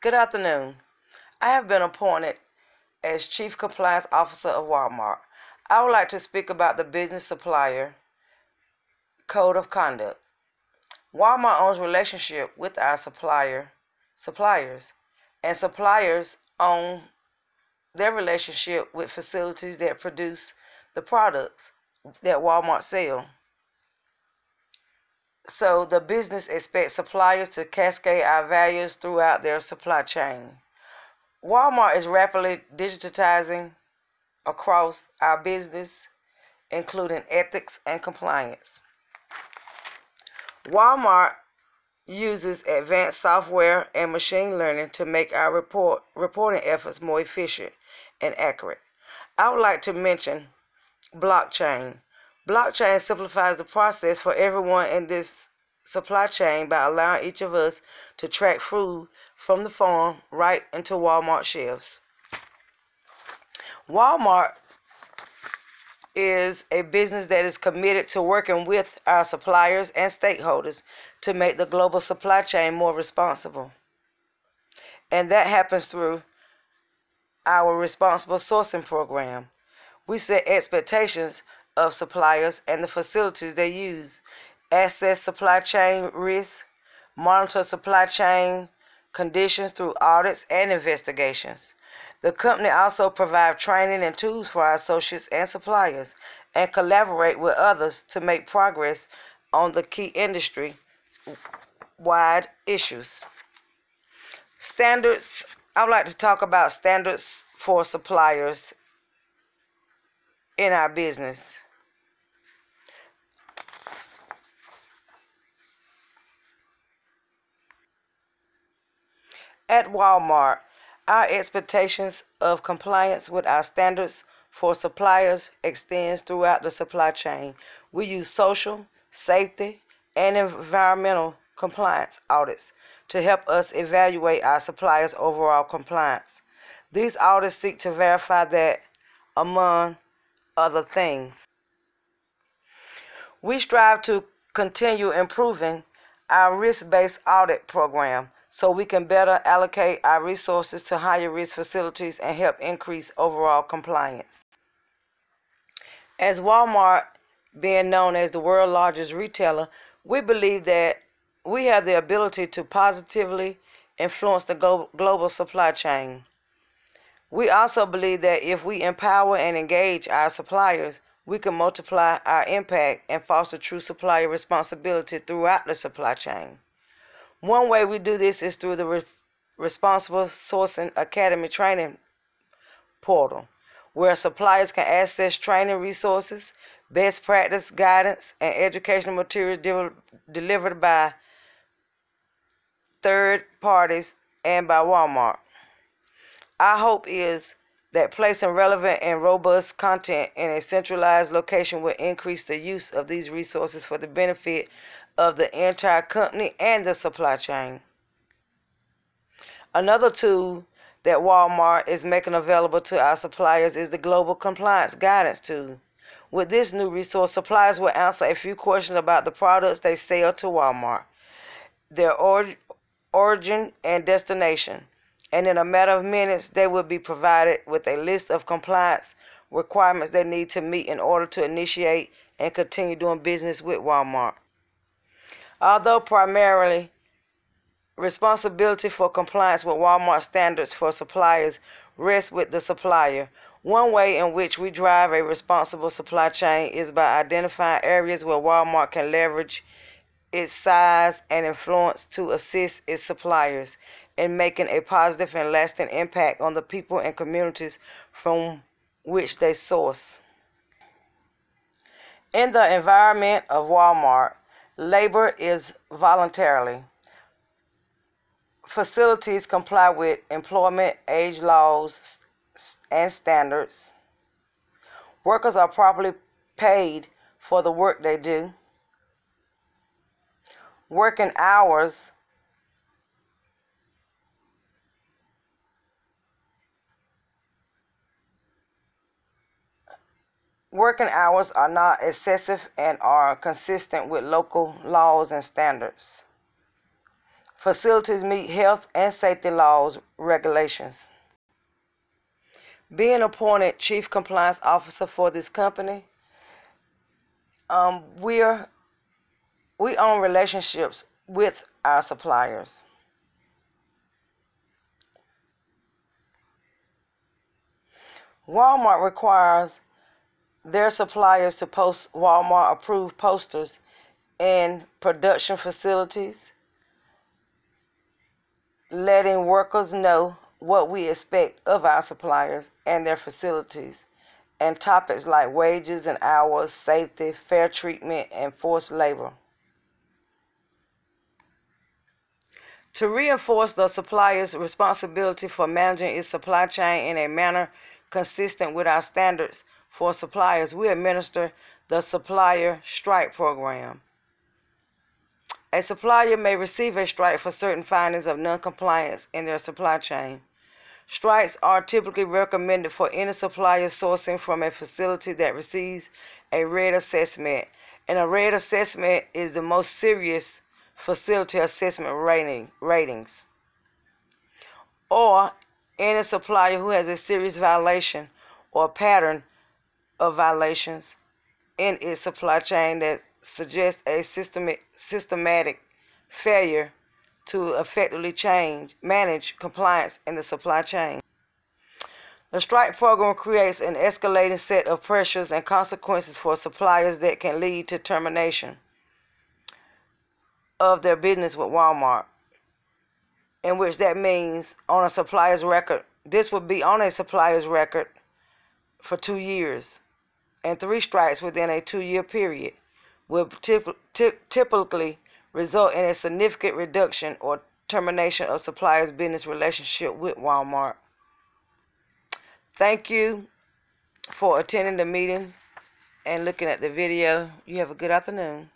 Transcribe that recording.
Good afternoon. I have been appointed as Chief Compliance Officer of Walmart. I would like to speak about the Business Supplier Code of Conduct. Walmart owns relationship with our suppliers, and suppliers own their relationship with facilities that produce the products that Walmart sells. So the business expects suppliers to cascade our values throughout their supply chain. Walmart is rapidly digitizing across our business, including ethics and compliance. Walmart uses advanced software and machine learning to make our reporting efforts more efficient and accurate. I would like to mention blockchain. Blockchain simplifies the process for everyone in this supply chain by allowing each of us to track food from the farm right into Walmart shelves. Walmart is a business that is committed to working with our suppliers and stakeholders to make the global supply chain more responsible. And that happens through our responsible sourcing program. We set expectations of suppliers and the facilities they use, assess supply chain risks, monitor supply chain conditions through audits and investigations. The company also provides training and tools for our associates and suppliers and collaborate with others to make progress on the key industry-wide issues. Standards. I would like to talk about standards for suppliers in our business. At Walmart, our expectations of compliance with our standards for suppliers extends throughout the supply chain. We use social, safety, and environmental compliance audits to help us evaluate our suppliers' overall compliance. These audits seek to verify that, among other things, we strive to continue improving our risk-based audit program so we can better allocate our resources to higher risk facilities and help increase overall compliance. As Walmart, being known as the world's largest retailer, we believe that we have the ability to positively influence the global supply chain. We also believe that if we empower and engage our suppliers, we can multiply our impact and foster true supplier responsibility throughout the supply chain. One way we do this is through the Responsible Sourcing Academy training portal, where suppliers can access training resources, best practice guidance, and educational materials delivered by third parties and by Walmart. Our hope is that placing relevant and robust content in a centralized location will increase the use of these resources for the benefit of the entire company and the supply chain. Another tool that Walmart is making available to our suppliers is the Global Compliance Guidance tool. With this new resource, suppliers will answer a few questions about the products they sell to Walmart, their origin and destination, and in a matter of minutes, they will be provided with a list of compliance requirements they need to meet in order to initiate and continue doing business with Walmart. Although primarily responsibility for compliance with Walmart standards for suppliers rests with the supplier, one way in which we drive a responsible supply chain is by identifying areas where Walmart can leverage its size and influence to assist its suppliers in making a positive and lasting impact on the people and communities from which they source. In the environment of Walmart, labor is voluntarily. Facilities comply with employment age laws and standards. Workers are properly paid for the work they do. Working hours are not excessive and are consistent with local laws and standards. facilities meet health and safety laws, regulations. Being appointed Chief Compliance Officer for this company, we own relationships with our suppliers. Walmart requires their suppliers to post Walmart approved posters in production facilities, letting workers know what we expect of our suppliers and their facilities, and topics like wages and hours, safety, fair treatment, and forced labor. To reinforce the supplier's responsibility for managing its supply chain in a manner consistent with our standards for suppliers, we administer the Supplier Strike Program. A supplier may receive a strike for certain findings of non-compliance in their supply chain. Strikes are typically recommended for any supplier sourcing from a facility that receives a red assessment, and a red assessment is the most serious facility assessment ratings, or any supplier who has a serious violation or pattern of violations in its supply chain that suggests a systematic failure to effectively manage compliance in the supply chain. The strike program creates an escalating set of pressures and consequences for suppliers that can lead to termination of their business with Walmart, in which that means on a supplier's record. This would be on a supplier's record for 2 years, and 3 strikes within a 2-year period will typically result in a significant reduction or termination of supplier's business relationship with Walmart. Thank you for attending the meeting and looking at the video. You have a good afternoon.